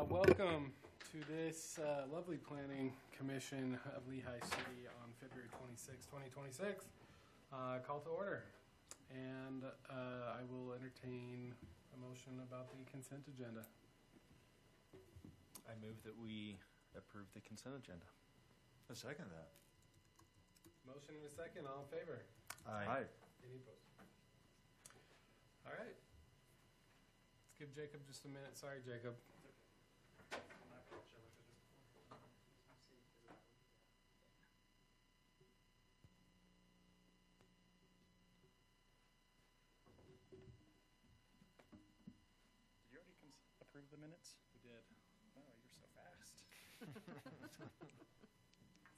Welcome to this lovely planning commission of Lehi City on February 26, 2026. Call to order. And I will entertain a motion about the consent agenda. I move that we approve the consent agenda. I second that. Motion and a second. All in favor? Aye. Any opposed? All right. Let's give Jacob just a minute. Sorry, Jacob. Did you already approve the minutes? We did. Oh, you're so fast.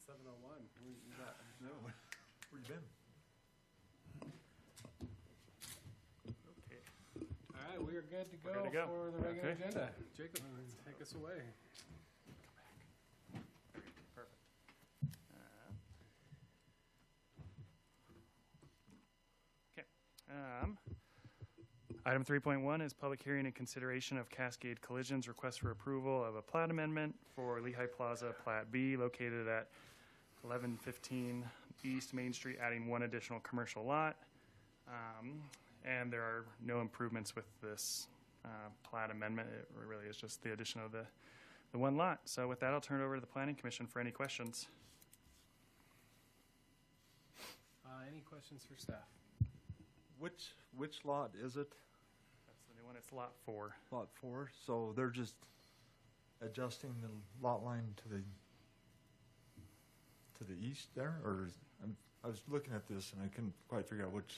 7:01. No. Where you been? Okay. All right, we are good to We're go, good to go. for the regular Okay. agenda. Jacob, take us away. Perfect. Okay. Item 3.1 is public hearing and consideration of Cascade Collision's request for approval of a plat amendment for Lehi Plaza Plat B located at 1115 East Main Street, adding one additional commercial lot. And there are no improvements with this plat amendment. It really is just the addition of the one lot. So with that, I'll turn it over to the Planning Commission for any questions. Any questions for staff? Which lot is it? That's the new one. It's Lot 4. Lot 4. So they're just adjusting the lot line to the east there, or I was looking at this and I couldn't quite figure out which.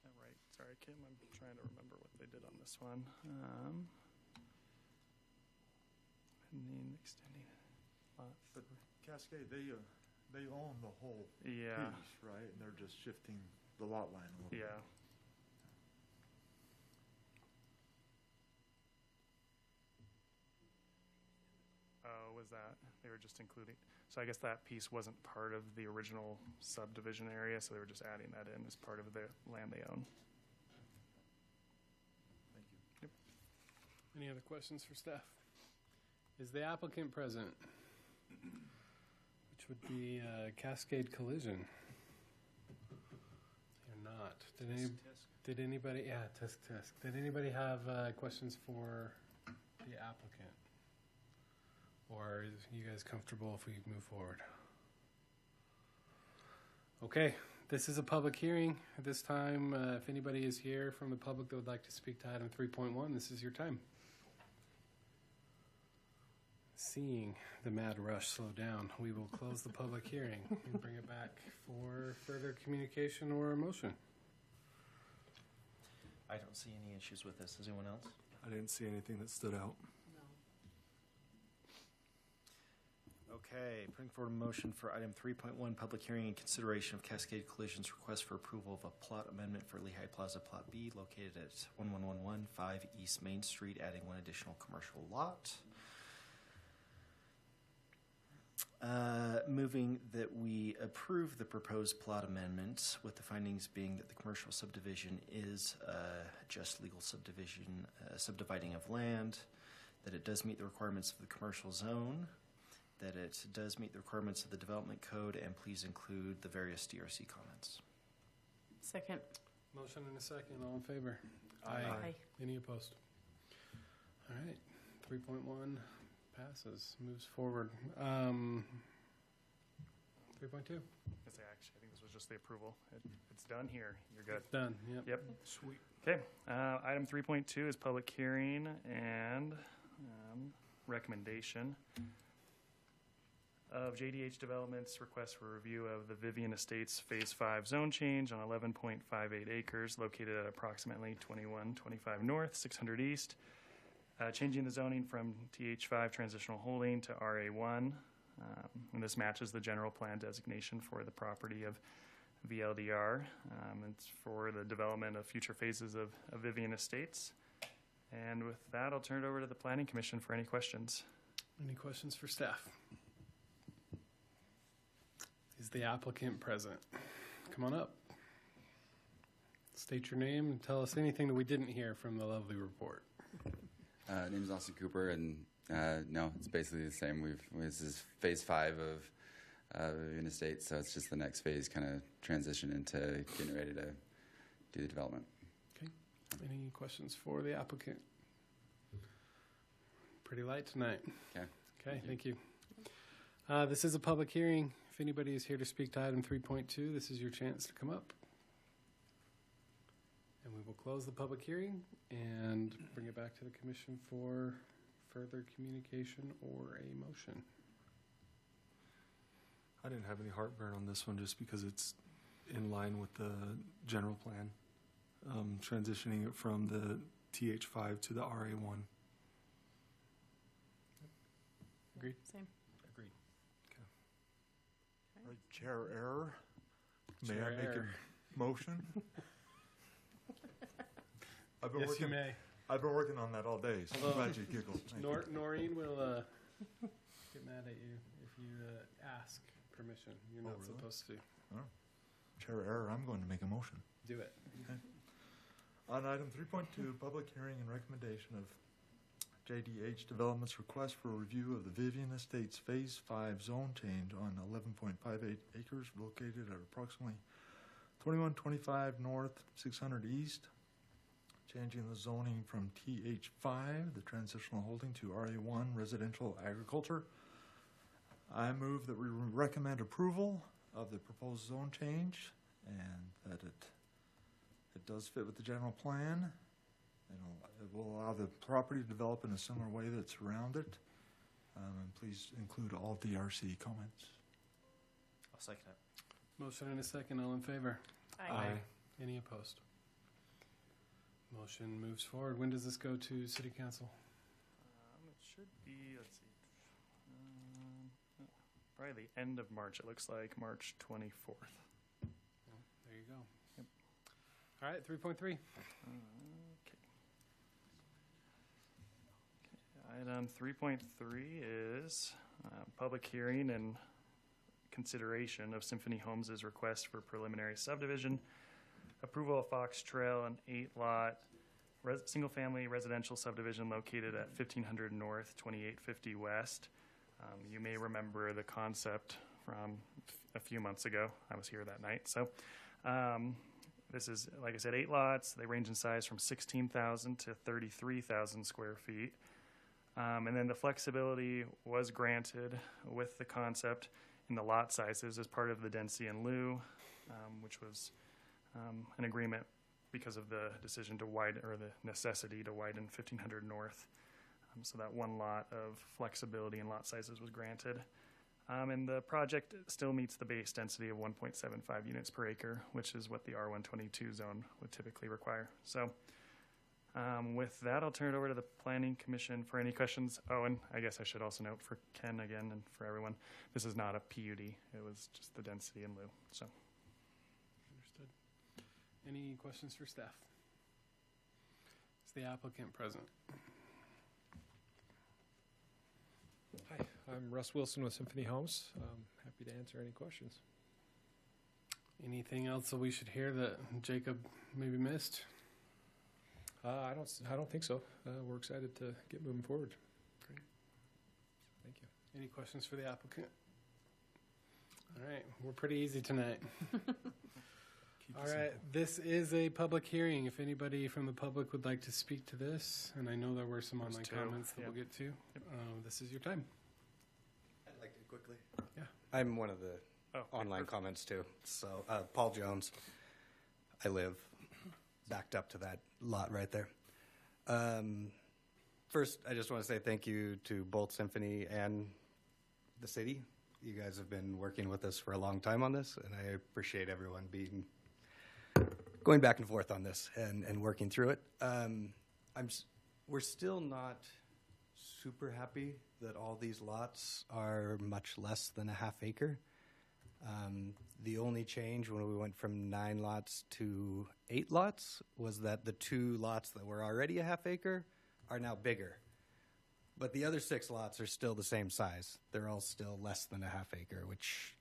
Right. Sorry, Kim. I'm trying to remember what they did on this one. And then extending lot. But Cascade, they own the whole Yeah. piece, right? And they're just shifting the lot line a little bit. Yeah. Oh, was that? They were just including. So I guess that piece wasn't part of the original subdivision area, so they were just adding that in as part of the land they own. Thank you. Yep. Any other questions for staff? Is the applicant present? Which would be Cascade Collision. They're not. Did anybody? Yeah, test. Did anybody have questions for the applicant? Or are you guys comfortable if we move forward? Okay, this is a public hearing. At this time, if anybody is here from the public that would like to speak to item 3.1, this is your time. Seeing the mad rush slow down, we will close the public hearing and bring it back for further communication or a motion. I don't see any issues with this. Does anyone else? I didn't see anything that stood out. Okay, putting forward a motion for item 3.1, public hearing and consideration of Cascade Collision's request for approval of a plot amendment for Lehi Plaza Plot B located at 11115 East Main Street, adding one additional commercial lot. Moving that we approve the proposed plot amendment with the findings being that the commercial subdivision is just legal subdivision, subdividing of land, that it does meet the requirements of the commercial zone, that it does meet the requirements of the development code, and please include the various DRC comments. Second. Motion and a second. All in favor? Aye. Any opposed? All right. 3.1 passes, moves forward. 3.2. Actually, I think this was just the approval. It's done here. You're good. Done. Yep. Yep. Sweet. Okay. Item 3.2 is public hearing and recommendation of JDH Development's request for review of the Vivian Estates Phase 5 zone change on 11.58 acres located at approximately 2125 North, 600 East, changing the zoning from TH5 transitional holding to RA1. And this matches the general plan designation for the property of VLDR. It's for the development of future phases of Vivian Estates. And with that, I'll turn it over to the Planning Commission for any questions. Any questions for staff? Is the applicant present? come on up. State your name and tell us anything that we didn't hear from the lovely report. Name is Austin Cooper, and no, it's basically the same. This is phase 5 of Vivian Estates, so it's just the next phase, kind of transition into getting ready to do the development. Okay. Any questions for the applicant? Pretty light tonight. Okay. Okay, thank you. This is a public hearing. If anybody is here to speak to item 3.2, this is your chance to come up. And we will close the public hearing and bring it back to the commission for further communication or a motion. I didn't have any heartburn on this one just because it's in line with the general plan, transitioning it from the TH5 to the RA1. Agreed? Same. Agreed. Right, chair error. May Chair I make error. a motion? I've been Yes, you working. may. I've been working on that all day, so Although- I'm glad you giggled. Thank you. Noreen will get mad at you if you ask permission. You're Oh, not really? supposed to Chair error. I'm going to make a motion. do it. On item 3.2, public hearing and recommendation of JDH Development's request for review of the Vivian Estates Phase 5 zone change on 11.58 acres located at approximately 2125 north, 600 east, changing the zoning from TH5, the transitional holding, to RA1, residential agriculture. I move that we recommend approval of the proposed zone change and that it does fit with the general plan. And it will allow the property to develop in a similar way that's around it. And please include all DRC comments. I'll second it. Motion and a second. All in favor? Aye. Any opposed? Motion moves forward. When does this go to City Council? It should be, let's see, probably the end of March, it looks like, March 24th. There you go. Yep. All right, 3.3. Okay. Item 3.3 is public hearing and consideration of Symphony Homes' request for preliminary subdivision, approval of Fox Trail, an 8-lot single-family residential subdivision located at 1500 North, 2850 West. You may remember the concept from a few months ago. I was here that night. So this is, like I said, 8 lots. They range in size from 16,000 to 33,000 square feet. And then the flexibility was granted with the concept in the lot sizes as part of the density in lieu, which was an agreement because of the decision to widen, or the necessity to widen 1500 North. So that one lot of flexibility in lot sizes was granted. And the project still meets the base density of 1.75 units per acre, which is what the R122 zone would typically require. So with that, I'll turn it over to the Planning Commission for any questions. Oh, and I guess I should also note for Ken again and for everyone, this is not a PUD. It was just the density in lieu. So. Understood. Any questions for staff? Is the applicant present? Hi, I'm Russ Wilson with Symphony Homes. Happy to answer any questions. Anything else that we should hear that Jacob maybe missed? I don't think so. We're excited to get moving forward. Great. Thank you. Any questions for the applicant? All right, we're pretty easy tonight. Keep All it right, simple. this is a public hearing. If anybody from the public would like to speak to this, and I know there were some There's online 2, comments that yep. we'll get to, this is your time. I'd like to quickly. Yeah. I'm one of the Oh, online perfect. comments too. So, Paul Jones. I live backed up to that lot right there. First, I just want to say thank you to both Symphony and the city. You guys have been working with us for a long time on this, and I appreciate everyone going back and forth on this and working through it. We're still not super happy that all these lots are much less than a half acre. The only change when we went from 9 lots to 8 lots was that the 2 lots that were already a half acre are now bigger. But the other 6 lots are still the same size. They're all still less than a half acre, which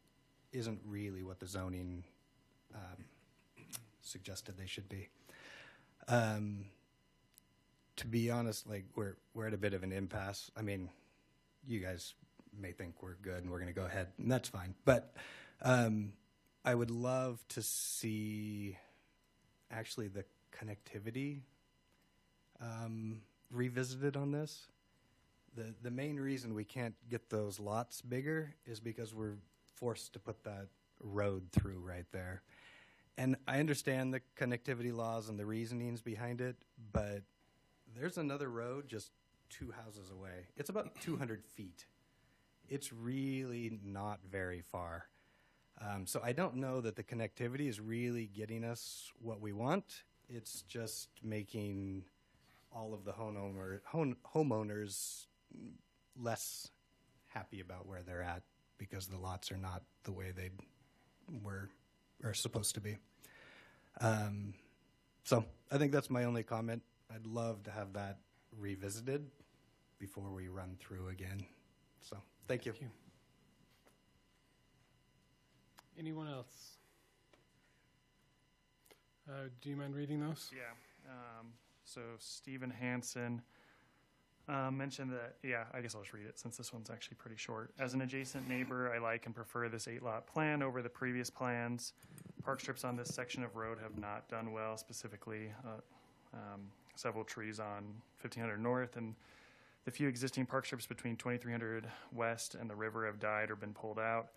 isn't really what the zoning suggested they should be. To be honest, like we're at a bit of an impasse. I mean, you guys may think we're good and we're going to go ahead, and that's fine. But I would love to see actually the connectivity revisited on this. The main reason we can't get those lots bigger is because we're forced to put that road through right there. And I understand the connectivity laws and the reasonings behind it, but there's another road just 2 houses away. It's about 200 feet. It's really not very far. So I don't know that the connectivity is really getting us what we want. It's just making all of the homeowners less happy about where they're at because the lots are not the way they are supposed to be. So I think that's my only comment. I'd love to have that revisited before we run through again. So thank you. Thank you. Anyone else? Do you mind reading those? Yeah. So Stephen Hansen mentioned that, I guess I'll just read it since this one's actually pretty short. As an adjacent neighbor, I like and prefer this 8-lot plan over the previous plans. Park strips on this section of road have not done well, specifically several trees on 1500 North, and the few existing park strips between 2300 West and the river have died or been pulled out.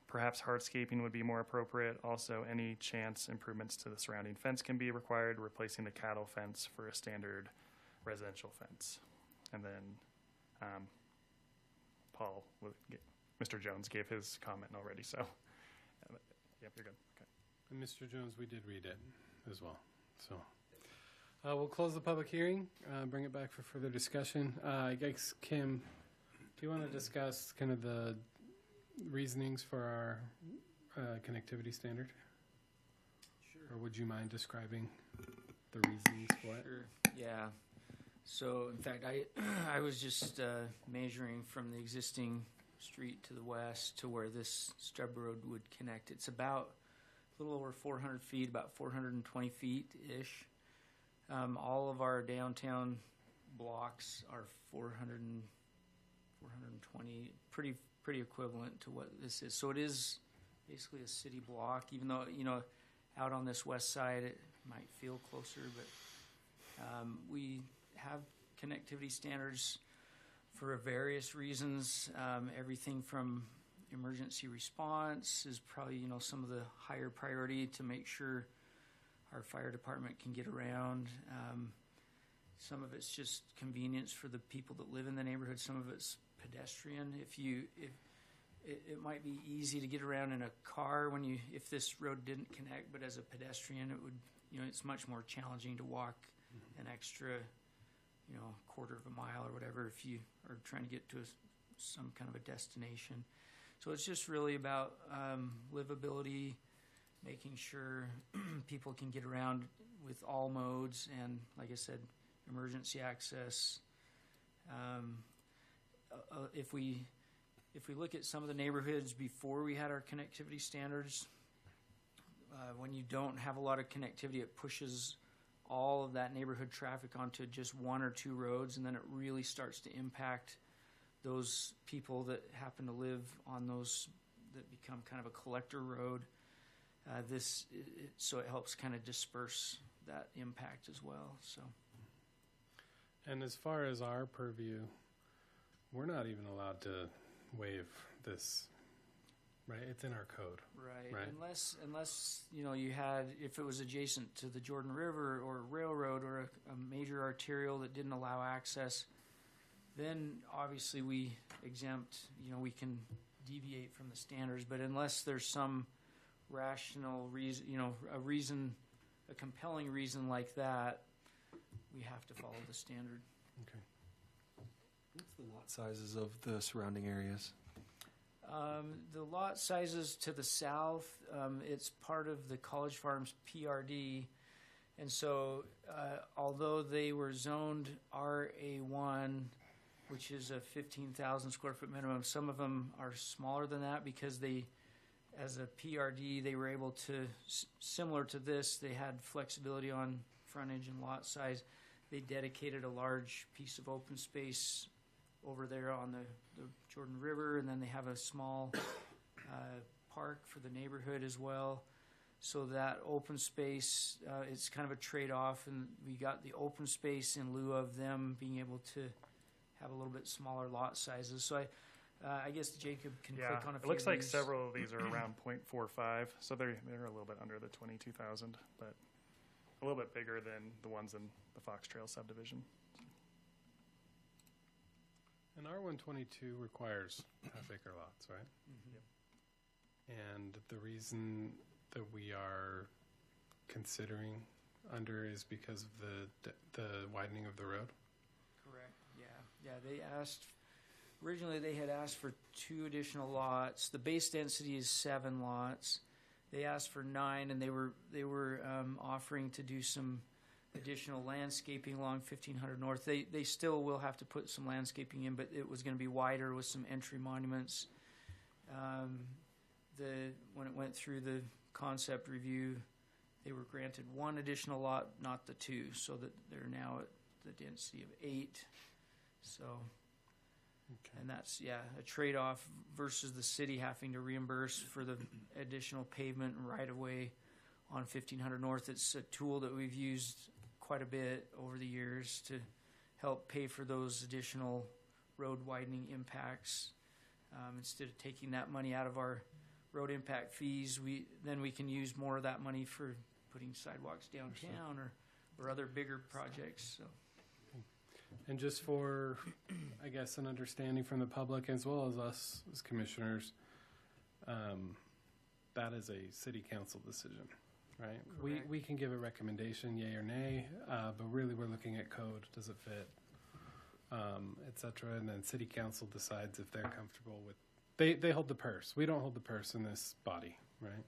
Perhaps hardscaping would be more appropriate. Also, any chance improvements to the surrounding fence can be required, replacing the cattle fence for a standard residential fence. And then Mr. Jones gave his comment already, so yep, you're good. Okay. And Mr. Jones, we did read it as well. So we'll close the public hearing, bring it back for further discussion. I guess, Kim, do you want to discuss kind of the reasonings for our connectivity standard? Sure. Or would you mind describing the reasons for it? Sure. Yeah. So, in fact, I was just measuring from the existing street to the west to where this stub road would connect. It's about a little over 400 feet, about 420 feet-ish. All of our downtown blocks are 420, pretty equivalent to what this is. So it is basically a city block, even though, out on this west side it might feel closer, but we have connectivity standards for various reasons. Everything from emergency response is probably, some of the higher priority to make sure our fire department can get around. Some of it's just convenience for the people that live in the neighborhood. Some of it's pedestrian. It might be easy to get around in a car if this road didn't connect, but as a pedestrian, it would, it's much more challenging to walk an extra, quarter of a mile or whatever if you are trying to get to some kind of a destination. So it's just really about livability, making sure people can get around with all modes, and like I said, emergency access. If we look at some of the neighborhoods before we had our connectivity standards, when you don't have a lot of connectivity, it pushes all of that neighborhood traffic onto just 1 or 2 roads, and then it really starts to impact those people that happen to live on those that become kind of a collector road. So it helps kind of disperse that impact as well. So. And as far as our purview, we're not even allowed to waive this, right? It's in our code. Right. Unless you had, if it was adjacent to the Jordan River or a railroad or a major arterial that didn't allow access, then obviously we exempt, we can deviate from the standards. But unless there's some rational reason, a compelling reason like that, we have to follow the standard. Okay. What's the lot sizes of the surrounding areas? The lot sizes to the south, it's part of the College Farms PRD. And so although they were zoned RA1, which is a 15,000 square foot minimum, some of them are smaller than that because they as a PRD, they were able to, similar to this, they had flexibility on frontage and lot size. They dedicated a large piece of open space over there on the Jordan River, and then they have a small park for the neighborhood as well. So that open space, it's kind of a trade-off, and we got the open space in lieu of them being able to have a little bit smaller lot sizes. So I guess Jacob can click on a few it looks of like these. several of these are around 0.45, so they're a little bit under the 22,000, but a little bit bigger than the ones in the Fox Trail subdivision. And R122 requires half-acre lots, right? And the reason that we are considering under is because of the widening of the road? Correct, yeah. They asked, originally they had asked for 2 additional lots. The base density is 7 lots. They asked for 9, and they were offering to do some additional landscaping along 1500 North. They still will have to put some landscaping in, but it was going to be wider with some entry monuments. When it went through the concept review, they were granted 1 additional lot, not the 2, so that they're now at the density of 8. So, and that's a trade-off versus the city having to reimburse for the additional pavement and right-of-way on 1500 North. It's a tool that we've used quite a bit over the years to help pay for those additional road widening impacts. Instead of taking that money out of our road impact fees, we can use more of that money for putting sidewalks downtown or other bigger projects. So. And just for, I guess, an understanding from the public as well as us as commissioners, that is a city council decision, right? We can give a recommendation, yay or nay, but really we're looking at code, does it fit, et cetera, and then city council decides if they're comfortable with, they hold the purse. We don't hold the purse in this body, right?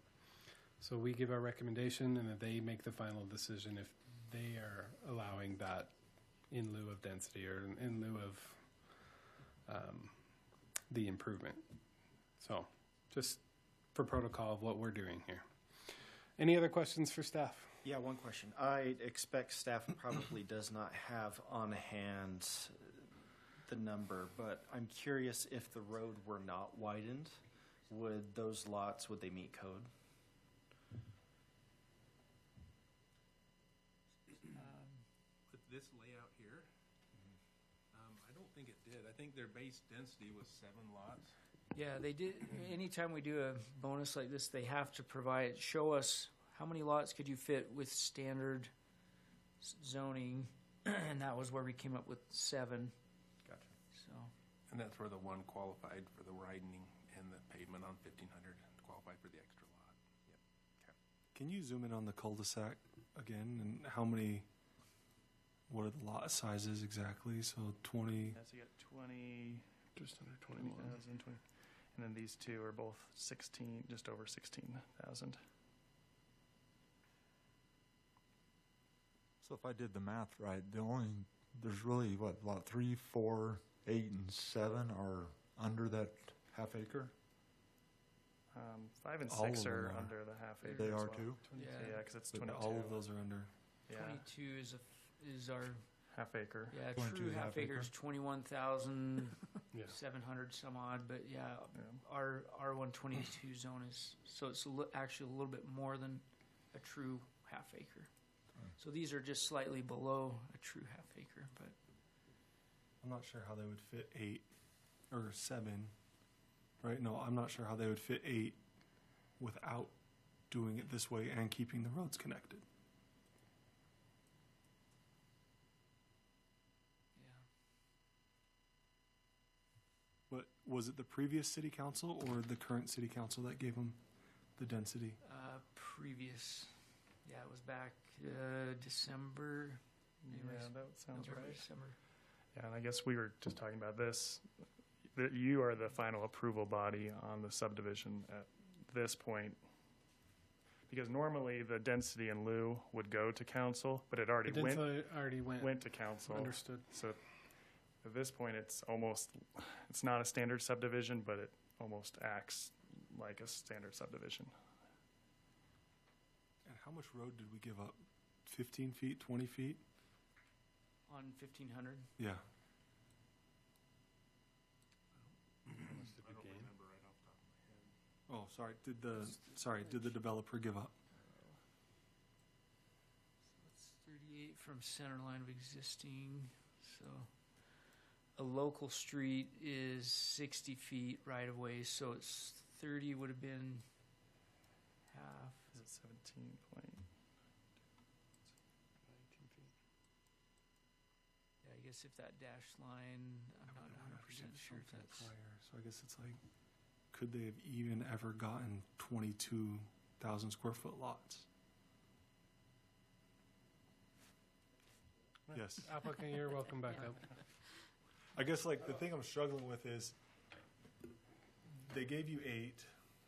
So we give our recommendation and then they make the final decision if they are allowing that in lieu of density or in lieu of the improvement. So just for protocol of what we're doing here. Any other questions for staff? Yeah, one question. I expect staff probably does not have on hand the number, but I'm curious if the road were not widened, would those lots, would they meet code? With this layout here, I don't think it did. I think their base density was 7 lots. Yeah, they did. Anytime we do a bonus like this, they have to show us how many lots could you fit with standard zoning, and that was where we came up with 7. Gotcha. So. And that's where the 1 qualified for the widening and the pavement on 1500 qualified for the extra lot. Yep. Okay. Can you zoom in on the cul-de-sac again and how many? What are the lot sizes exactly? So 20. Yeah, so you got 20, Just under 21. 20,000, and then these 2 are both 16, just over 16,000. So if I did the math right, there's really what 3, 4, 8, and 7 are under that half acre. 5 and All 6 of them are are. under the half acre. They as are well. too. Yeah, because it's But 22. all of those are under. Yeah, 22 is our half acre. 22 true half acre is 21,700 Yeah. some odd, but Yeah. our R122 zone is so it's actually a little bit more than a true half acre. So these are just slightly below a true half acre, but I'm not sure how they would fit 8 or 7. Right? No, I'm not sure how they would fit 8 without doing it this way and keeping the roads connected. yeah. But was it the previous city council or the current city council that gave them the density? Previous, yeah, it was back December. Yeah, that sounds November, right. December. Yeah, and I guess we were just talking about this. That you are the final approval body on the subdivision at this point. Because normally the density in lieu would go to council, but it already went to council. Understood. So at this point, it's not a standard subdivision, but it almost acts like a standard subdivision. And how much road did we give up? 15 feet, 20 feet? On 1500, Yeah. I don't remember right off the top of my head. Oh, sorry. Did the developer give up? it's 38 from center line of existing. So a local street is 60 feet right of way, so it's 30 would have been half. Is it 17 point? 19 feet. Yeah, I guess if that dashed line, I'm not 100% sure if that's. Prior, so I guess it's like, could they have even ever gotten 22,000 square foot lots? Yes. Applicant, you're welcome back up. I guess like the thing I'm struggling with is they gave you 8.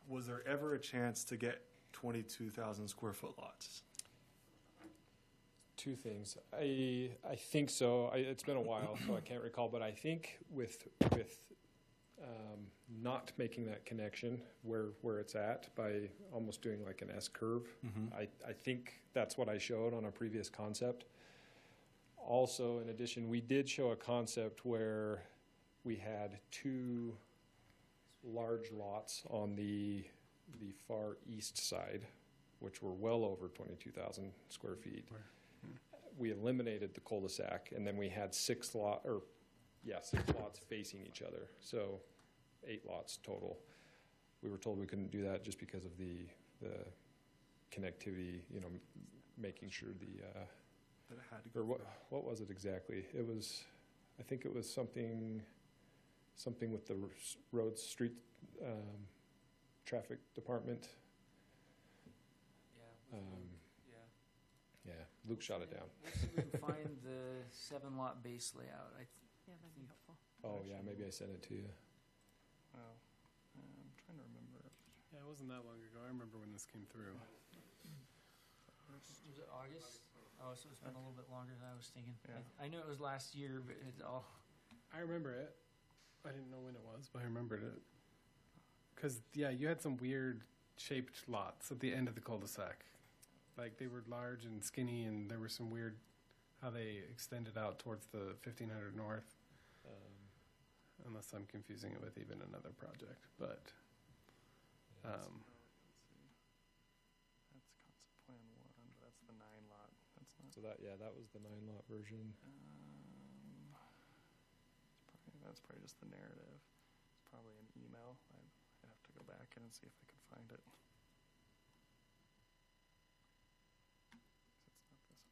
Was there ever a chance to get 22,000 square foot lots? Two things. I think so. It's been a while, so I can't recall. But I think with not making that connection where it's at by almost doing like an S curve, I think that's what I showed on a previous concept. Also, in addition, we did show a concept where we had 2 large lots on the far east side, which were well over 22,000 square feet. We eliminated the cul-de-sac, and then we had 6 lots facing each other. So 8 lots total. We were told we couldn't do that just because of the connectivity, making sure That it had to or go. what was it exactly? I think it was something with the road, street, traffic department. Yeah. Yeah, Luke shot it down. Let's see if we can find the 7-lot base layout. Yeah, that'd be helpful. Oh, yeah, maybe I sent it to you. Well, I'm trying to remember. Yeah, it wasn't that long ago. I remember when this came through. Was it August? Oh, so it's been a little bit longer than I was thinking. Yeah. I knew it was last year, but it's all. I remember it. I didn't know when it was, but I remembered it. Because, yeah, you had some weird shaped lots at the end of the cul-de-sac. Like, they were large and skinny, and there were some weird, how they extended out towards the 1500 North. Unless I'm confusing it with even another project. But, Let's see. That's concept plan 1, but that's the 9-lot. That's not. So that was the 9-lot version. That's probably just the narrative. It's probably an email. I'd have to go back in and see if I can find it. It's not this one.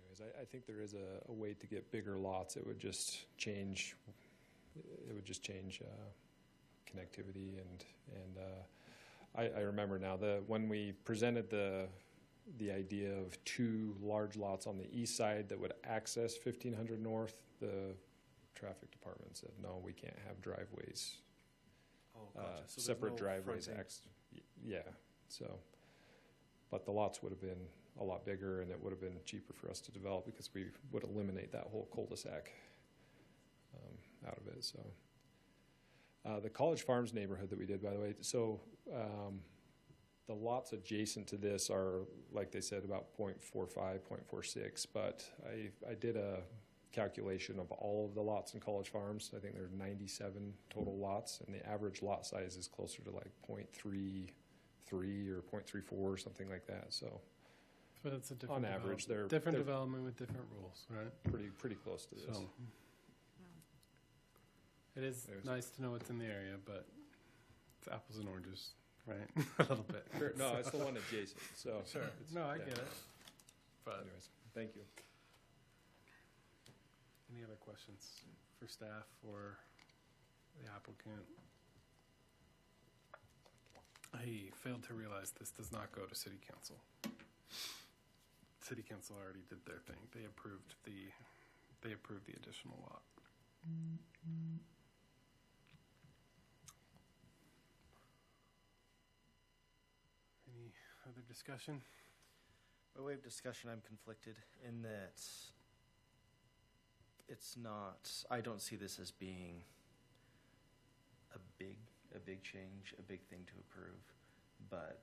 Anyways, I think there is a way to get bigger lots. It would just change. Connectivity and I remember now when we presented the idea of 2 large lots on the east side that would access 1500 North, the traffic department said no, we can't have driveways. Oh, gotcha. So there's Separate no driveways. fronting. Yeah. So, but the lots would have been a lot bigger, and it would have been cheaper for us to develop because we would eliminate that whole cul-de-sac out of it. So, the College Farms neighborhood that we did, by the way, so the lots adjacent to this are, like they said, about 0.45, 0.46, but I did a calculation of all of the lots in College Farms. I think there are 97 total lots, and the average lot size is closer to like 0.33 or 0.34 or something like that. So but it's a different on average, they're different development with different rules, right? pretty close to this. So it is nice to know what's in the area, but it's apples and oranges, right? A little bit. Sure. No, it's the one adjacent. So Sure. it's- No, I yeah. get it. But Anyways, thank you. any other questions for staff or the applicant? I failed to realize this does not go to city council. City council already did their thing. They approved the additional lot. Any other discussion? By way of discussion, I'm conflicted in that it's not, I don't see this as being a big change, a big thing to approve, but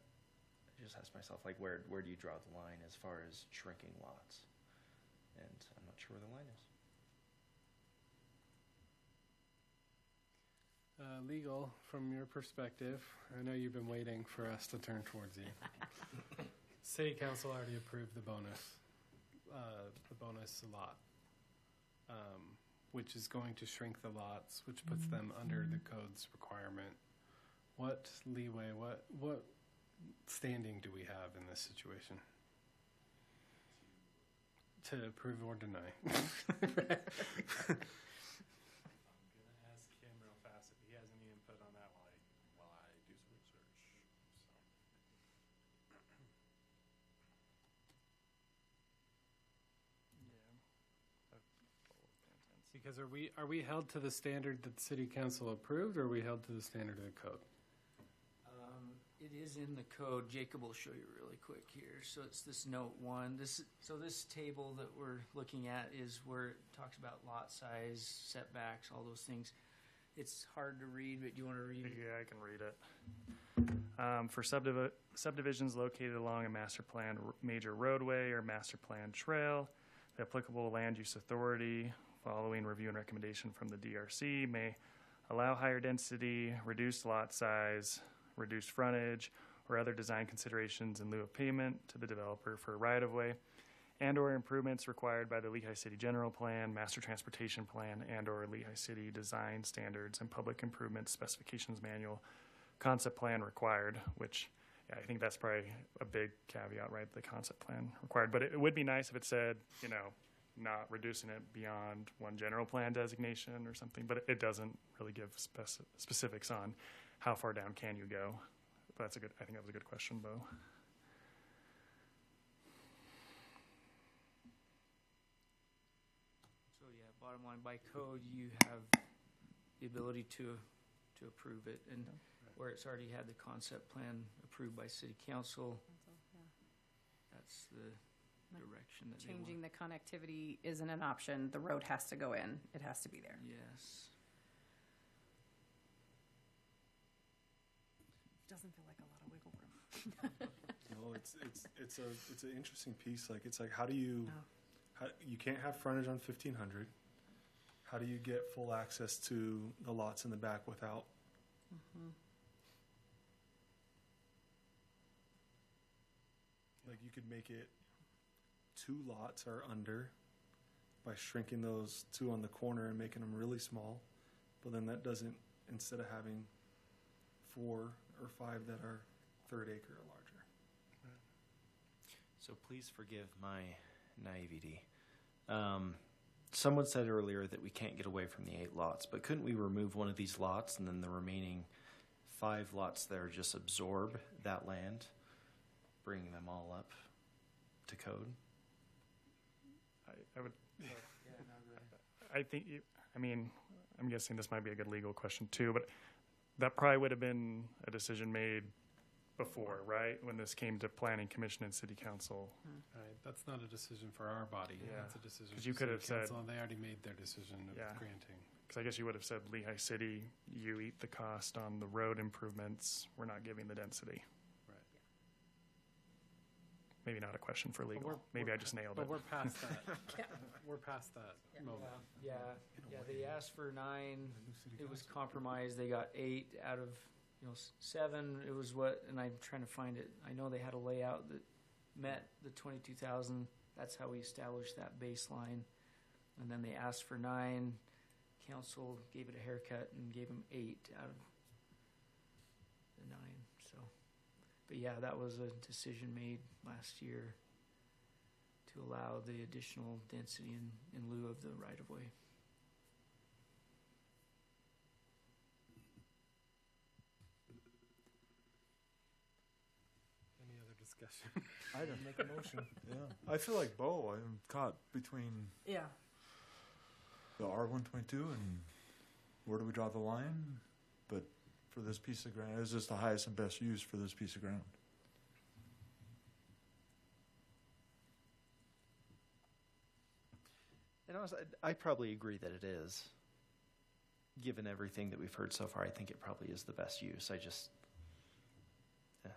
I just ask myself, like, where do you draw the line as far as shrinking lots? And I'm not sure where the line is. Legal, from your perspective, I know you've been waiting for us to turn towards you. City Council already approved the bonus lot, which is going to shrink the lots, which puts them under the code's requirement. What leeway, what standing do we have in this situation? To approve or deny? I'm gonna ask him real fast if he has any input on that while I do some research. Because are we held to the standard that the City Council approved, or are we held to the standard of the code? It is in the code. Jacob will show you really quick here. So it's this note 1. This table that we're looking at is where it talks about lot size, setbacks, all those things. It's hard to read, but do you want to read it? Yeah, I can read it. For subdivisions located along a master plan major roadway or master plan trail, the applicable land use authority, following review and recommendation from the DRC, may allow higher density, reduced lot size, reduced frontage, or other design considerations in lieu of payment to the developer for a right-of-way and or improvements required by the Lehi City General Plan, Master Transportation Plan, and or Lehi City Design Standards and Public Improvement Specifications Manual concept plan required, which I think that's probably a big caveat, right? The concept plan required. But it would be nice if it said, not reducing it beyond one general plan designation or something, but it doesn't really give specifics on how far down can you go. But I think that was a good question, Bo. So yeah, bottom line, by code, you have the ability to approve it, and where it's already had the concept plan approved by City Council, that's the direction that Changing the connectivity isn't an option. The road has to go in. It has to be there. Yes. Doesn't feel like a lot of wiggle room. No, it's an interesting piece. Like, it's like, how you can't have frontage on 1500. How do you get full access to the lots in the back without? Like, you could make it 2 lots or under by shrinking those 2 on the corner and making them really small. But then that doesn't, instead of having 4 or 5 that are 1/3 acre or larger. So please forgive my naivety. Someone said earlier that we can't get away from the 8 lots, but couldn't we remove one of these lots and then the remaining 5 lots there just absorb that land, bring them all up to code? I would. I think. I'm guessing this might be a good legal question too, but that probably would have been a decision made before, right? When this came to Planning Commission and City Council. Right, that's not a decision for our body. Yeah. That's a decision 'Cause for you could City have said- Council, and they already made their decision of granting. Because I guess you would have said Lehi City, you eat the cost on the road improvements. We're not giving the density. Right. Maybe not a question for legal. we're- Maybe I just nailed But it. we're past that. We're past that moment. Yeah. They asked for 9. It was compromised. They got 8 out of 7. It was and I'm trying to find it. I know they had a layout that met the 22,000. That's how we established that baseline. And then they asked for 9. Council gave it a haircut and gave them 8 out of the 9. So, but yeah, that was a decision made last year to allow the additional density in lieu of the right-of-way. Any other discussion? I didn't make a motion. Yeah. I feel like Bo. I'm caught between Yeah. the R122 and where do we draw the line? But for this piece of ground, is this the highest and best use for this piece of ground? And honestly, I probably agree that it is. given everything that we've heard so far, I think it probably is the best use.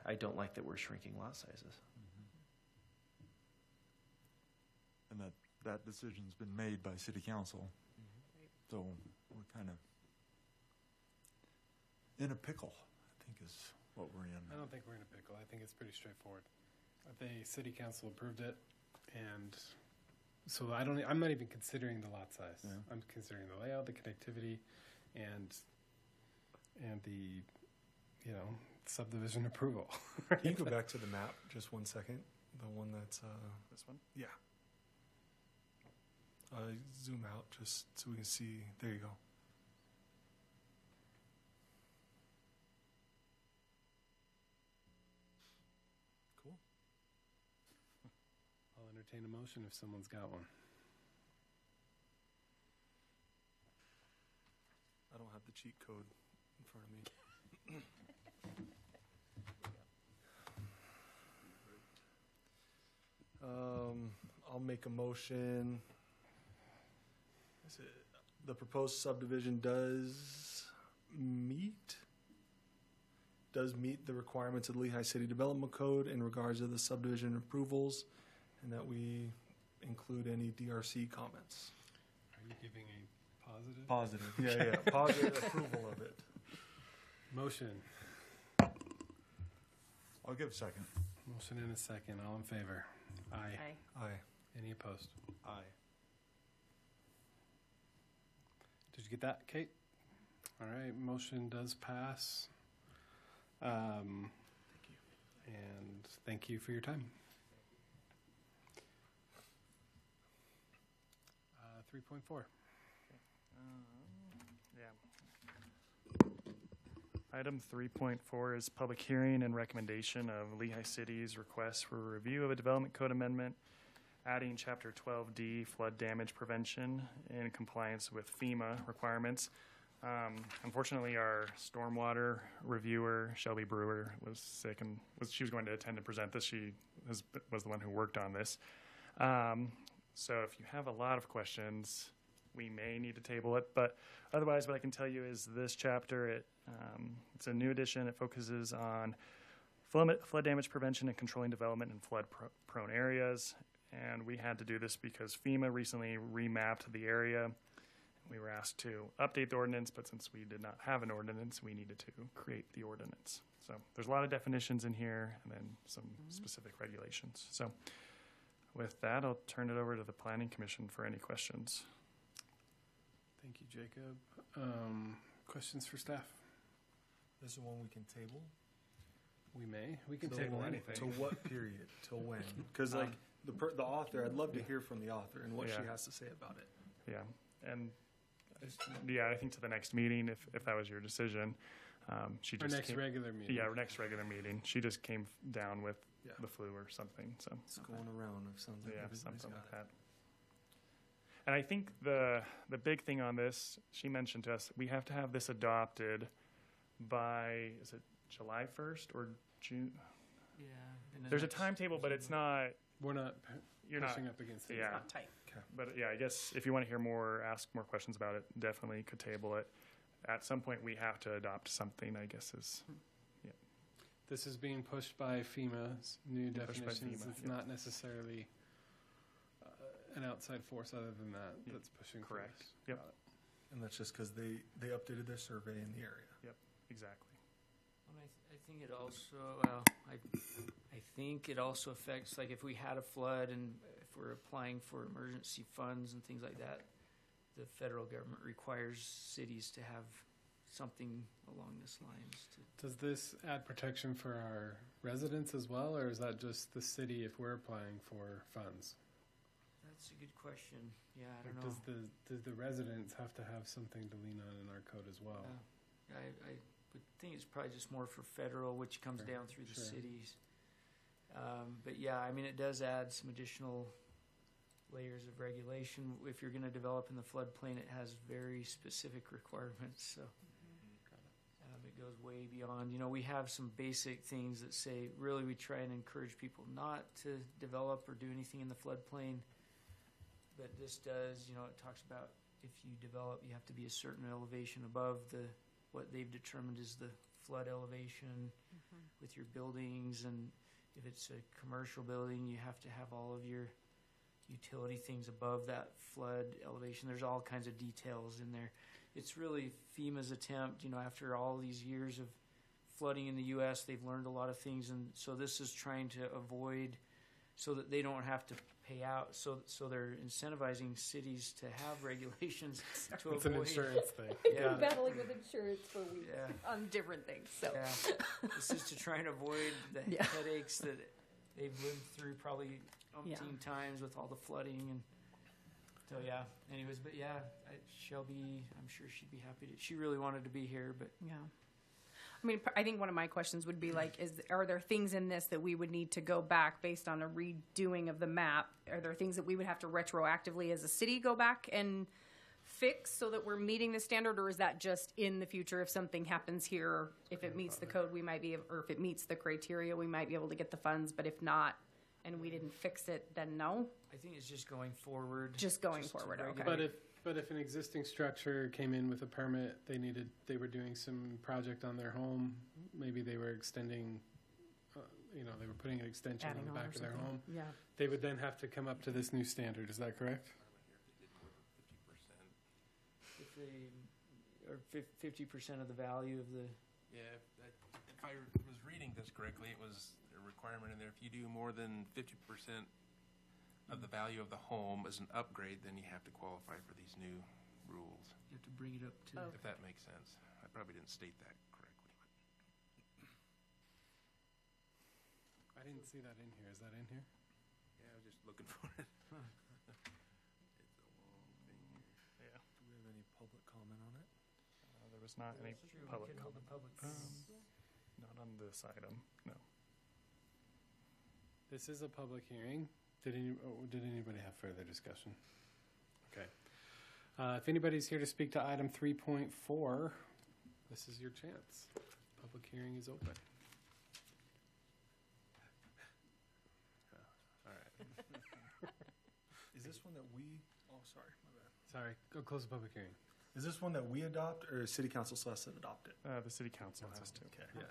I don't like that we're shrinking lot sizes. And that decision's been made by city council. So we're kind of in a pickle, I think is what we're in. I don't think we're in a pickle. I think it's pretty straightforward. The city council approved it, and so I'm not even considering the lot size. Yeah. I'm considering the layout, the connectivity, and the, subdivision approval. Can you go back to the map just 1 second? The one that's This one? yeah. Zoom out just so we can see. There you go. Cool. I'll entertain a motion if someone's got one. I don't have the cheat code in front of me. I'll make a motion. Is it the proposed subdivision does meet the requirements of the Lehi City Development Code in regards to the subdivision approvals, and that we include any DRC comments. Are you giving a positive? Positive. Yeah. Positive approval of it. Motion. I'll give a second. Motion and a second. All in favor? Aye. Aye. Aye. Any opposed? Aye. Did you get that, Kate? All right, motion does pass. Thank you. And thank you for your time. 3.4. Item 3.4 is public hearing and recommendation of Lehi City's request for review of a development code amendment, adding Chapter 12D flood damage prevention in compliance with FEMA requirements. Unfortunately, our stormwater reviewer, Shelby Brewer, was sick and she was going to attend and present this. She was the one who worked on this. So if you have a lot of questions, we may need to table it. But otherwise, what I can tell you is this chapter, it's a new edition. It focuses on flood damage prevention and controlling development in flood-prone areas. And we had to do this because FEMA recently remapped the area. We were asked to update the ordinance, but since we did not have an ordinance, we needed to create the ordinance. So there's a lot of definitions in here and then some specific regulations. So with that, I'll turn it over to the Planning Commission for any questions. Thank you, Jacob. Questions for staff? This is one we can table. We may. We can To table when? anything. To what period? Till when? Because the author, I'd love to hear from the author and what she has to say about it. Yeah, and I think to the next meeting, if that was your decision. She Our just next regular meeting. Yeah, our next regular meeting. She just came down with Yeah. the flu or something. So It's going around. It sounds like yeah, everybody's something got like it. that. And I think the big thing on this, she mentioned to us, we have to have this adopted by, is it July 1st or June? Yeah. and then There's a that's- timetable, but it's not, We're not you're not, pushing up against it. yeah. Not tight. But yeah, I guess if you want to hear more, ask more questions about it, definitely could table it. At some point, we have to adopt something, I guess is, This is being pushed by FEMA's new Pushed by definitions. FEMA, It's yeah. not necessarily an outside force other than that Yeah, that's pushing for correct. this. Yep. Got it. And that's just because they updated their survey in the area. exactly. And I think it also, I think it also affects, like if we had a flood and if we're applying for emergency funds and things like that, the federal government requires cities to have something along this lines to. Does this add protection for our residents as well, or is that just the city if we're applying for funds? That's a good question. Yeah, I Like, don't know. does the residents have to have something to lean on in our code as well? I would think it's probably just more for federal, which comes Sure, down through the sure. cities. But yeah, I mean, it does add some additional layers of regulation. If you're gonna develop in the floodplain, it has very specific requirements, so. It goes way beyond, we have some basic things that say, really, we try and encourage people not to develop or do anything in the floodplain. But this does, it talks about if you develop, you have to be a certain elevation above what they've determined is the flood elevation with your buildings, and if it's a commercial building, you have to have all of your utility things above that flood elevation. There's all kinds of details in there. It's really FEMA's attempt, after all these years of flooding in the U.S., they've learned a lot of things, and so this is trying to avoid so that they don't have to pay out. So they're incentivizing cities to have regulations to It's avoid. an insurance thing. Yeah. Battling with insurance for weeks Yeah. on different things. So Yeah, this is to try and avoid the Yeah. headaches that they've lived through probably umpteen Yeah. times with all the flooding, and so yeah. Anyways, but yeah, Shelby, I'm sure she'd be happy to. She really wanted to be here, but yeah. I mean, I think one of my questions would be like, are there things in this that we would need to go back based on a redoing of the map? Are there things that we would have to retroactively as a city go back and fix so that we're meeting the standard, or is that just in the future if something happens here, if it meets the code, we might be, or if it meets the criteria, we might be able to get the funds, but if not, and we didn't fix it, then no? I think it's just going forward. Just going to forward, regulate. okay. But if an existing structure came in with a permit, they were doing some project on their home, maybe they were extending, they were putting an extension Adding on the on back or of their something. home, Yeah. they would then have to come up to this new standard, is that correct? If they or 50% of the value of the. Yeah, if I was reading this correctly, it was a requirement in there. If you do more than 50% of the value of the home as an upgrade, then you have to qualify for these new rules. You have to bring it up to. Oh. If that makes sense. I probably didn't state that correctly. I didn't see that in here, is that in here? Yeah, I was just looking for it. It's a long thing here. Yeah. Do we have any public comment on it? There was not any That's true. public We can hold comment. the public. Not on this item, no. This is a public hearing. Did anybody have further discussion? Okay. If anybody's here to speak to item 3.4, this is your chance. Public hearing is open. All right. Is this one that we, oh, sorry, my bad. Sorry, go close the public hearing. Is this one that we adopt, or city council still has to adopt it? The city council has to. Okay. Yeah.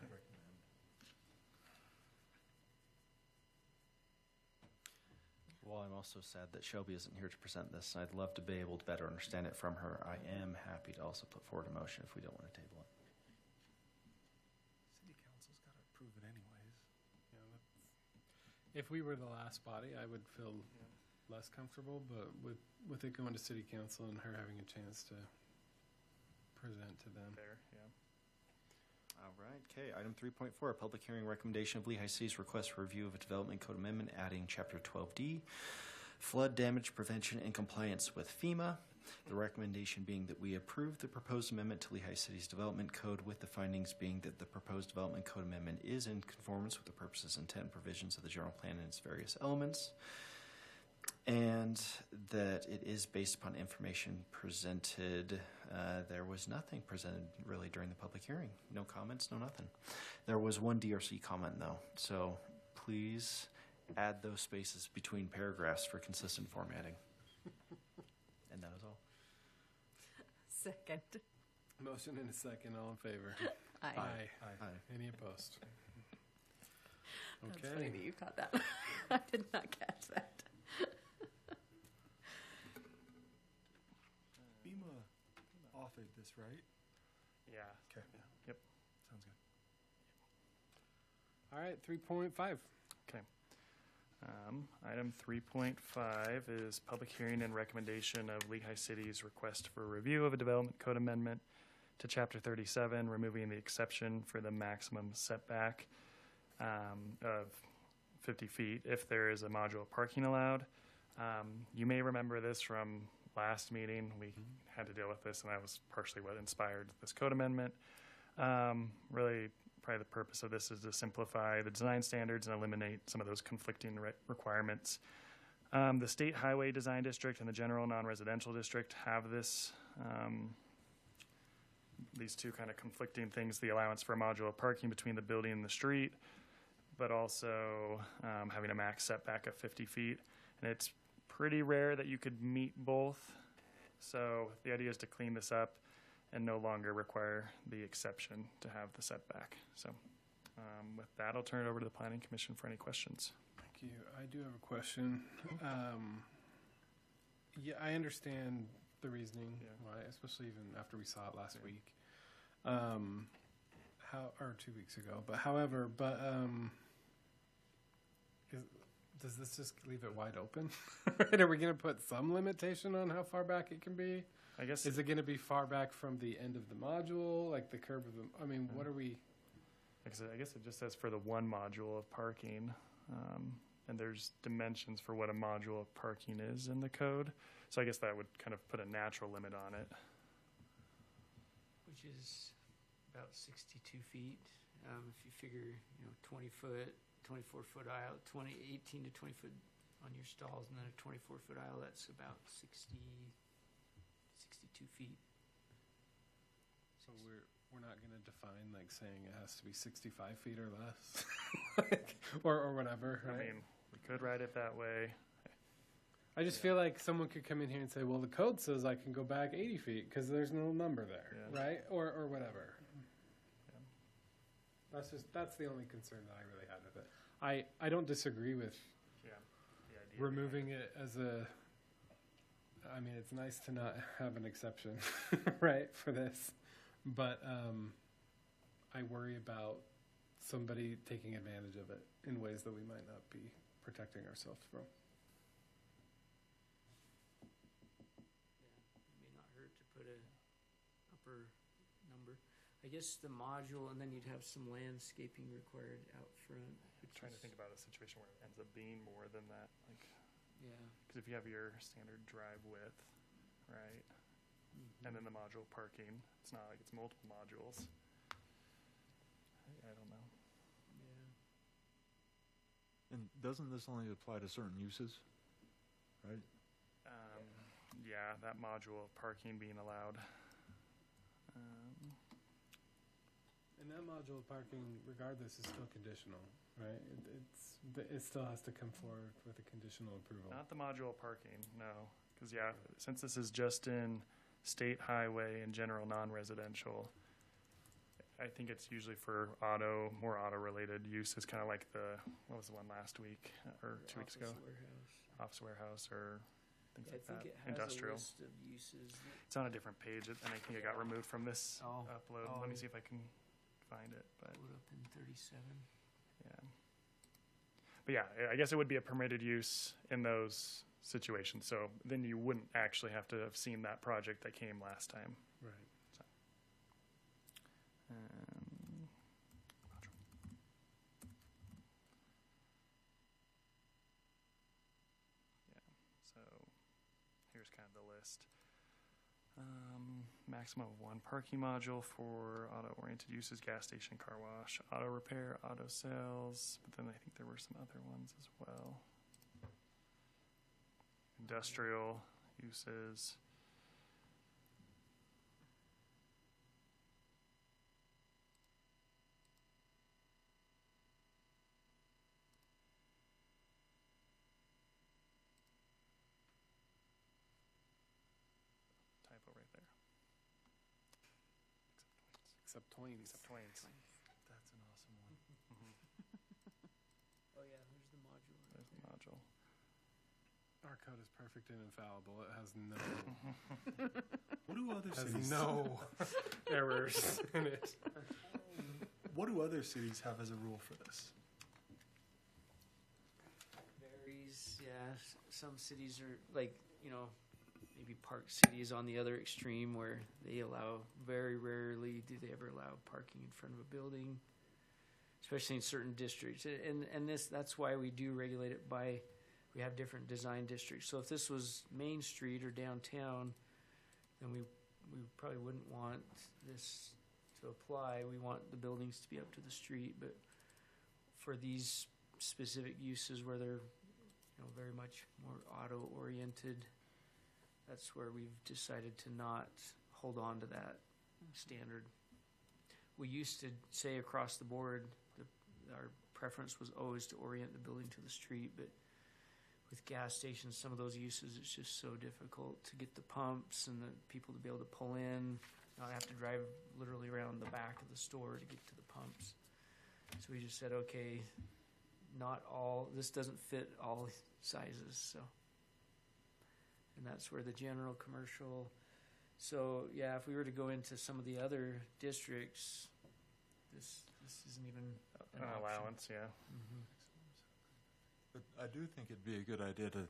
Well, I'm also sad that Shelby isn't here to present this. I'd love to be able to better understand it from her. I am happy to also put forward a motion if we don't want to table it. City council's got to approve it anyways. Yeah, if we were the last body, I would feel less comfortable, but with it going to city council and her having a chance to present to them. There, yeah. All right, okay, item 3.4, a public hearing recommendation of Lehigh City's request for review of a development code amendment adding chapter 12D, flood damage prevention and compliance with FEMA. The recommendation being that we approve the proposed amendment to Lehigh City's development code, with the findings being that the proposed development code amendment is in conformance with the purposes, intent, and provisions of the general plan and its various elements, and that it is based upon information presented. There was nothing presented really during the public hearing. No comments, no nothing. There was one DRC comment though, so please add those spaces between paragraphs for consistent formatting. And that is all. Second. Motion and a second, all in favor? Aye. Aye. Any opposed? That's Okay. funny that you caught that. I did not catch that. FEMA offered this, right? Yeah. Okay. Yep. Sounds good. All right, 3.5. Item 3.5 is public hearing and recommendation of Lehigh City's request for review of a development code amendment to Chapter 37, removing the exception for the maximum setback of 50 feet if there is a modular parking allowed. You may remember this from last meeting. We had to deal with this, and that was partially what inspired this code amendment. Really, probably the purpose of this is to simplify the design standards and eliminate some of those conflicting requirements. The State Highway Design District and the General Non-Residential District have this, these two kind of conflicting things, the allowance for modular parking between the building and the street, but also having a max setback of 50 feet. And it's pretty rare that you could meet both So the idea is to clean this up and no longer require the exception to have the setback. So with that, I'll turn it over to the Planning Commission for any questions. Thank you. I do have a question. Yeah, I understand the reasoning why, especially even after we saw it last week, or 2 weeks ago. But however, does this just leave it wide open? Right? Are we going to put some limitation on how far back it can be? I guess Is it going to be far back from the end of the module, like the curb of the? I mean, what are we? like I said, I guess it just says for the one module of parking, and there's dimensions for what a module of parking is in the code. So I guess that would kind of put a natural limit on it. Which is about 62 feet. If you figure, 20 foot, 24 foot aisle, 18 to 20 foot on your stalls, and then a 24 foot aisle, that's about 62 feet. So we're not going to define like saying it has to be 65 feet or less, or whatever. Right? I mean, we could write it that way. I just feel like someone could come in here and say, well, the code says I can go back 80 feet because there's no number there, right? Or whatever. Yeah. That's the only concern that I really had with it. I don't disagree with the idea removing it as I mean, it's nice to not have an exception, right, for this. But I worry about somebody taking advantage of it in ways that we might not be protecting ourselves from. It may not hurt to put a upper number. I guess the module, and then you'd have some landscaping required out front. Trying to think about a situation where it ends up being more than that, like, Yeah. because if you have your standard drive width, right, and then the module parking, it's not like it's multiple modules. I don't know. Yeah. And doesn't this only apply to certain uses, right? Yeah, that module of parking being allowed. And that module of parking, regardless, is still conditional, right? It still has to come forward with a conditional approval. Not the module parking, no. Because, since this is just in state highway and general non-residential, I think it's usually for more auto-related uses, kind of like what was the one last week or 2 weeks ago? Office warehouse or things like that. I think it has Industrial. a list of uses. It's on a different page, and I think it got removed from this Oh. upload. Let me see if I can find it. But Pull it up in 37. yeah. But yeah, I guess it would be a permitted use in those situations. So then you wouldn't actually have to have seen that project that came last time. Right. So here's kind of the list. Maximum of one parking module for auto-oriented uses: gas station, car wash, auto repair, auto sales. But then I think there were some other ones as well. Industrial uses. Typo right there. Except Twain's. Except Twain's. That's an awesome one. Oh yeah, there's the module. There's the module. Our code is perfect and infallible. It has no What do other cities? no errors in it. What do other cities have as a rule for this? Varies, yeah. Some cities are like, maybe Park City is on the other extreme where they allow, very rarely do they ever allow parking in front of a building, especially in certain districts. And that's why we do regulate it by, we have different design districts. So if this was Main Street or downtown, then we probably wouldn't want this to apply. We want the buildings to be up to the street, but for these specific uses where they're very much more auto oriented, that's where we've decided to not hold on to that standard. We used to say across the board our preference was always to orient the building to the street, but with gas stations, some of those uses, it's just so difficult to get the pumps and the people to be able to pull in. Not have to drive literally around the back of the store to get to the pumps. So we just said, okay, this doesn't fit all sizes, so. And that's where the general commercial, so yeah, if we were to go into some of the other districts, this isn't even An option. allowance, yeah. Mhm. But I do think it'd be a good idea to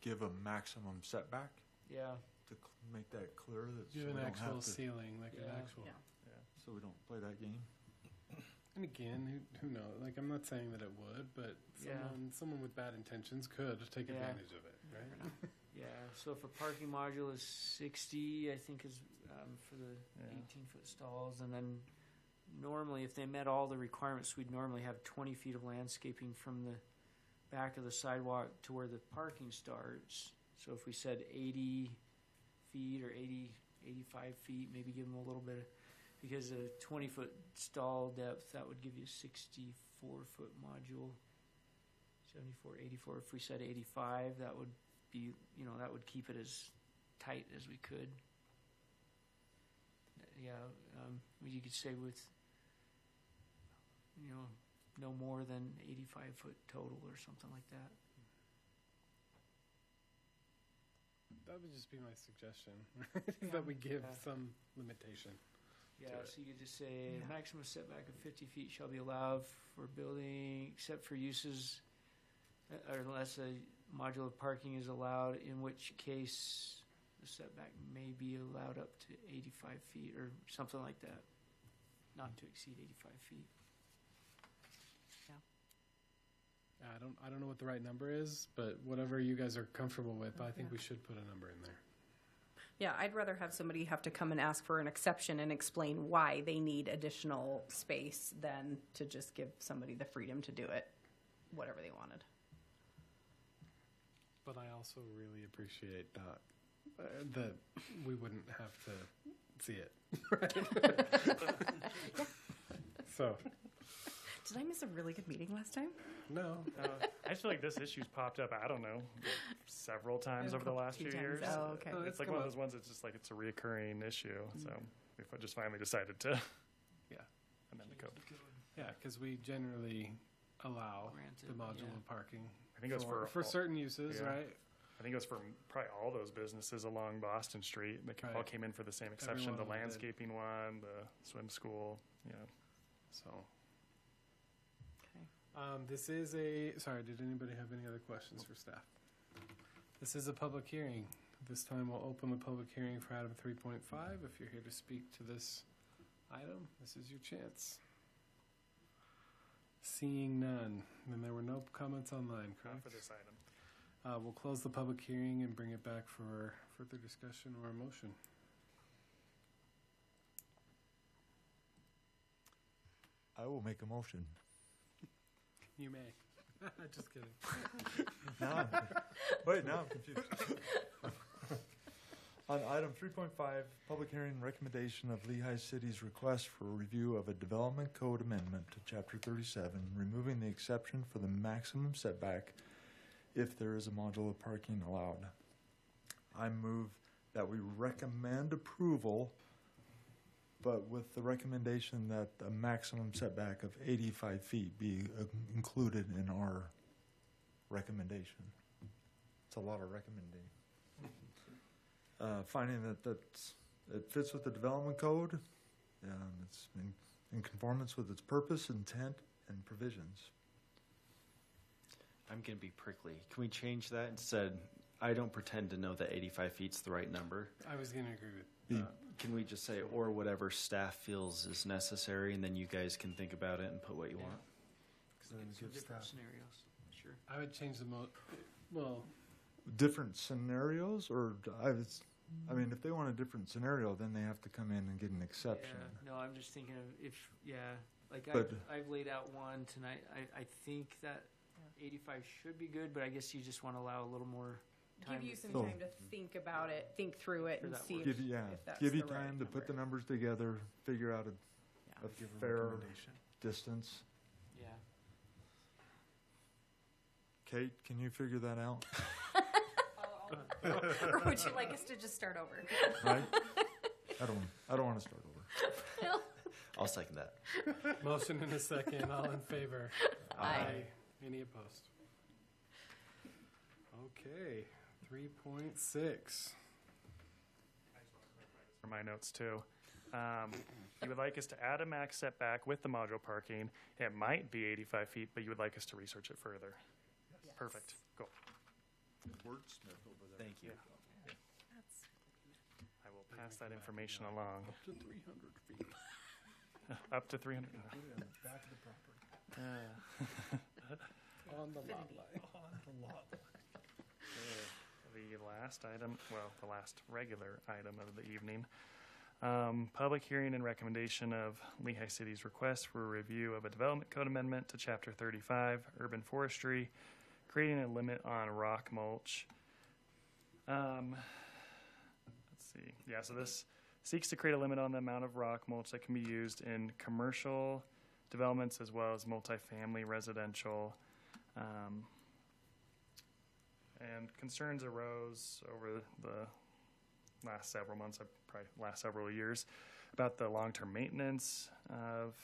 give a maximum setback Yeah, to make that clear that so You we have an don't actual have to, ceiling, like an Yeah. actual. Yeah. so we don't play that game. And again, who knows? Like, I'm not saying that it would, but Yeah. someone with bad intentions could take Yeah. advantage of it, right? yeah, so for parking module is 60, I think is, for the Yeah. 18-foot stalls, and then normally, if they met all the requirements, we'd normally have 20 feet of landscaping from the back of the sidewalk to where the parking starts. So if we said 80 feet or 85 feet, maybe give them a little bit, because a 20-foot stall depth, that would give you a 64-foot module. 74, 84. If we said 85, that would be, that would keep it as tight as we could. Yeah, you could say with, no more than 85-foot total or something like that. That would just be my suggestion, Yeah. that we give Yeah. some limitation. Yeah, to it. so you could just say Yeah. maximum setback of 50 feet shall be allowed for building except for uses or unless a modular parking is allowed, in which case the setback may be allowed up to 85 feet or something like that. Not to exceed 85 feet. I don't know what the right number is, but whatever you guys are comfortable with, I think Yeah. we should put a number in there. Yeah, I'd rather have somebody have to come and ask for an exception and explain why they need additional space than to just give somebody the freedom to do it, whatever they wanted. But I also really appreciate that we wouldn't have to see it. So, Did I miss a really good meeting last time? no. I just feel like this issue's popped up, I don't know, several times over the last few years. Oh, okay. Oh, It's like one of those ones that's just like it's a reoccurring issue. So we just finally decided to Yeah. amend the code. Yeah, because we generally allow Granted, the modular yeah. parking I think it was for for all- certain uses, yeah. right? I think it was for probably all those businesses along Boston Street. They all Right. came in for the same Every exception: one the of them did. landscaping one, the swim school. Yeah. So, Okay. this is sorry, did anybody have any other questions for staff? This is a public hearing. This time we'll open the public hearing for item 3.5. If you're here to speak to this item, this is your chance. Seeing none, and there were no comments online, Not correct? for this item. We'll close the public hearing and bring it back for further discussion or a motion. I will make a motion. You may. Just kidding. Now I'm confused. On item 3.5, public hearing recommendation of Lehi City's request for review of a development code amendment to Chapter 37, removing the exception for the maximum setback if there is a modular parking allowed. I move that we recommend approval, but with the recommendation that a maximum setback of 85 feet be included in our recommendation. It's a lot of recommending. Finding that it fits with the development code, it's in conformance with its purpose, intent, and provisions. I'm going to be prickly. Can we change that instead? I don't pretend to know that 85 feet's the right number. I was going to agree with Be- that. Can we just say, or whatever staff feels is necessary, and then you guys can think about it and put what you Yeah. want? Then it Some gives different staff- scenarios, sure. I would change well, Different scenarios, or I mean, if they want a different scenario, then they have to come in and get an exception. Yeah, no, I'm just thinking of like But- I've laid out one tonight. I think that 85 should be good, but I guess you just want to allow a little more time. Give you some So- time to think about it, think through it, Sure and that see works. if, Give that's you the right time to put the number. numbers together, figure out a Yeah. fair distance. Yeah. Kate, can you figure that out? Or would you like us to just start over? Right? I don't want to start over. I'll second that. Motion in a second. All in favor? Aye. Any opposed? Okay. 3.6. For my notes too. You would like us to add a max setback with the modular parking. It might be 85 feet, but you would like us to research it further. Perfect. Cool. Wordsmith over there. Thank you. I will pass that information along. Up to 300 feet. Up to 300. Back of the property. On the lot line. On the lot. The last item, well, the last regular item of the evening. Public hearing and recommendation of Lehi City's request for a review of a development code amendment to Chapter 35, Urban Forestry, creating a limit on rock mulch. Let's see. Yeah, so this seeks to create a limit on the amount of rock mulch that can be used in commercial developments as well as multifamily residential. And concerns arose over the last several months, probably last several years, about the long-term maintenance of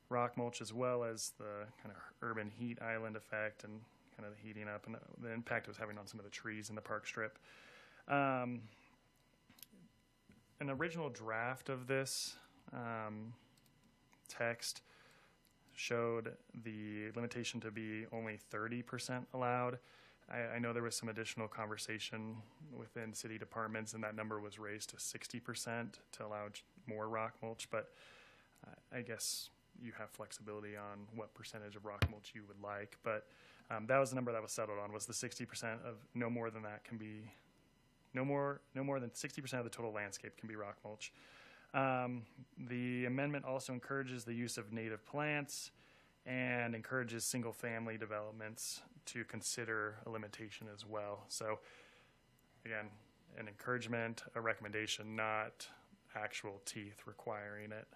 rock mulch as well as the kind of urban heat island effect and kind of the heating up and the impact it was having on some of the trees in the park strip. An original draft of this text showed the limitation to be only 30% allowed. I know there was some additional conversation within city departments, and that number was raised to 60% to allow more rock mulch, but I guess you have flexibility on what percentage of rock mulch you would like. But that was the number that was settled on, was the 60% of no more than that can be, no more than 60% of the total landscape can be rock mulch. The amendment also encourages the use of native plants and encourages single-family developments to consider a limitation as well. So, again, an encouragement, a recommendation, not actual teeth requiring it.